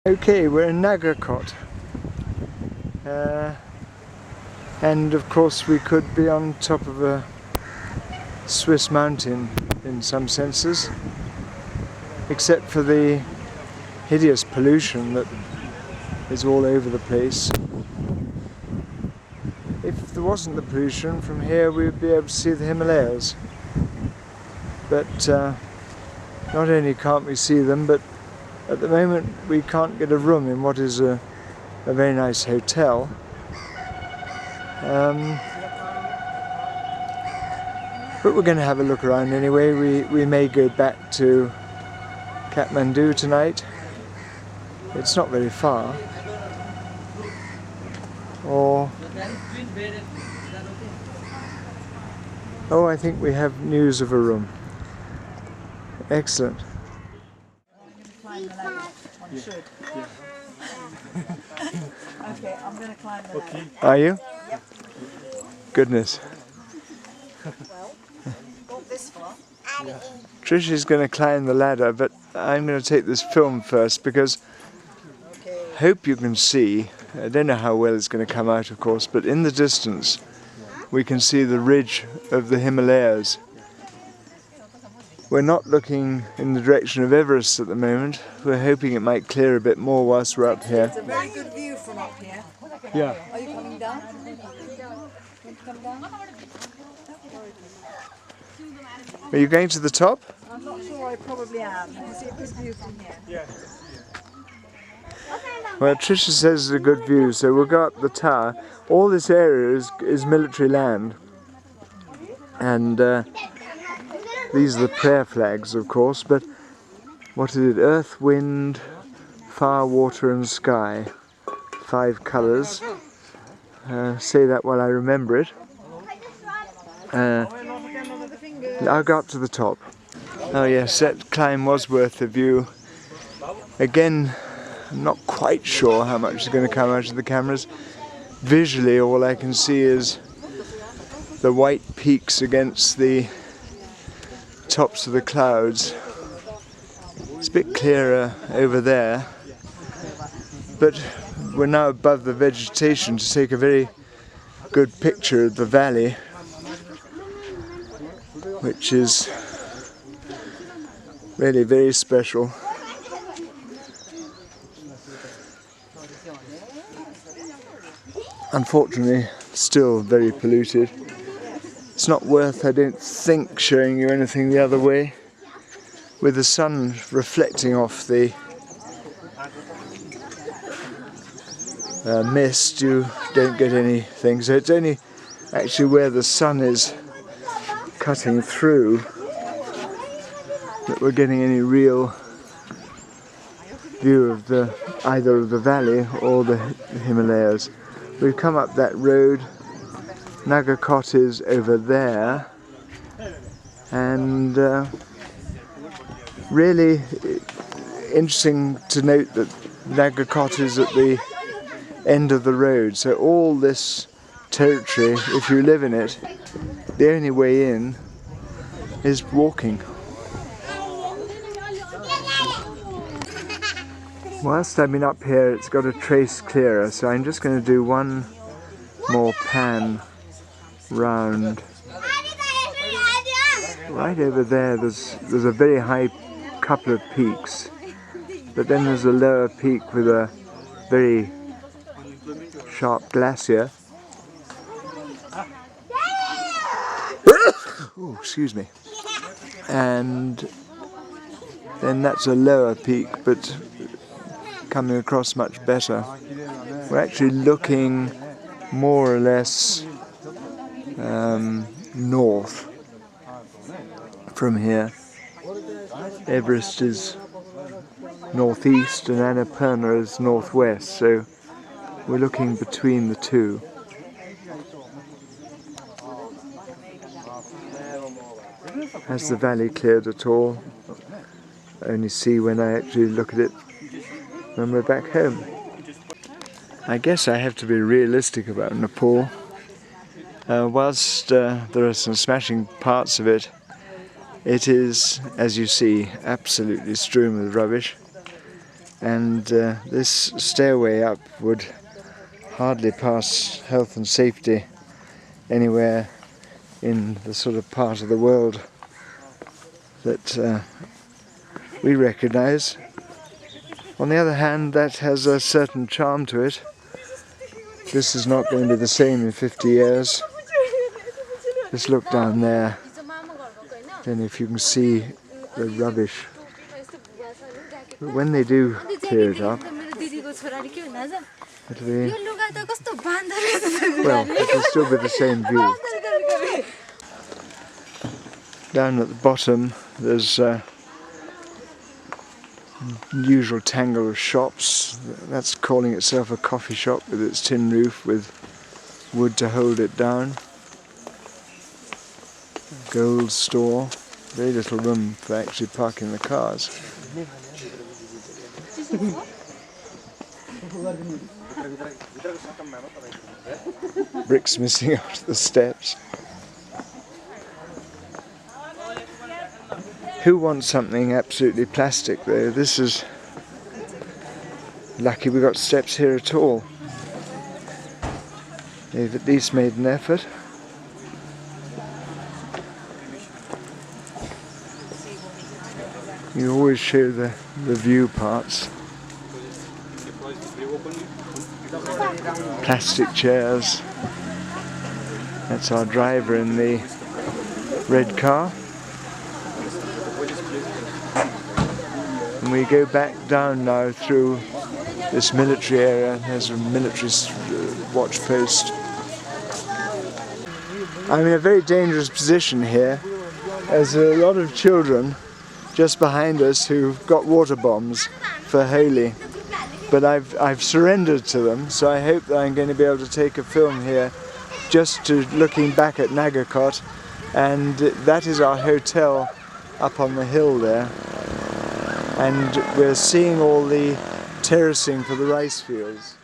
Okay, we're in Nagarkot, and of course we could be on top of a Swiss mountain in some senses, except for the hideous pollution that is all over the place. If there wasn't the pollution, from here we would be able to see the Himalayas, but not only can't we see them, but at the moment we can't get a room in what is a very nice hotel. But we're going to have a look around anyway. We may go back to Kathmandu tonight. It's not very far. Or... oh, I think we have news of a room. Excellent. One should. Okay, I'm going to climb the ladder. Are you? Yep. Goodness. Well, got this far. Trish is going to climb the ladder, but I'm going to take this film first because I hope you can see, I don't know how well it's going to come out of course, but in the distance we can see the ridge of the Himalayas. We're not looking in the direction of Everest at the moment. We're hoping it might clear a bit more whilst we're up here. It's a very good view from up here. Yeah. Are you coming down? Want to come down? Are you going to the top? I'm not sure, I probably am. You can see a good view from here. Yeah. Well, Tricia says it's a good view, so we'll go up the tower. All this area is military land. And these are the prayer flags, of course, but what is it? Earth, wind, fire, water and sky. 5 colours. Say that while I remember it. I'll go up to the top. Oh yes, that climb was worth the view. Again, I'm not quite sure how much is going to come out of the cameras. Visually, all I can see is the white peaks against the tops of the clouds. It's a bit clearer over there, but we're now above the vegetation to take a very good picture of the valley, which is really very special. Unfortunately, still very polluted. It's not worth, I don't think, showing you anything the other way. With the sun reflecting off the mist, you don't get anything. So it's only actually where the sun is cutting through that we're getting any real view of either of the valley or the Himalayas. We've come up that road. Nagarkot is over there, and really interesting to note that Nagarkot is at the end of the road, so all this territory, if you live in it, the only way in is walking. Whilst I've been up here, it's got a trace clearer, so I'm just going to do one more pan round. Right over there, there's a very high couple of peaks, but then there's a lower peak with a very sharp glacier. Oh, excuse me. And then that's a lower peak, but coming across much better. We're actually looking more or less north from here. Everest is northeast and Annapurna is northwest, so we're looking between the two. Has the valley cleared at all? I only see when I actually look at it when we're back home. I guess I have to be realistic about Nepal. Whilst there are some smashing parts of it, it is, as you see, absolutely strewn with rubbish. and this stairway up would hardly pass health and safety anywhere in the sort of part of the world that we recognise. On the other hand, that has a certain charm to it. This is not going to be the same in 50 years. Just look down there, then if you can see the rubbish. But when they do clear it up, it'll be, well, it'll still be the same view. Down at the bottom there's usual tangle of shops. That's calling itself a coffee shop with its tin roof with wood to hold it down. Gold store. Very little room for actually parking the cars. Bricks missing out of the steps. Who wants something absolutely plastic though? This is lucky we got steps here at all. They've at least made an effort. You always show the view parts. Plastic chairs. That's our driver in the red car. And we go back down now through this military area. There's a military watch post. I'm in a very dangerous position here. There's a lot of children just behind us who've got water bombs for Holi. But I've surrendered to them, so I hope that I'm going to be able to take a film here just to looking back at Nagarkot, and that is our hotel up on the hill there. And we're seeing all the terracing for the rice fields.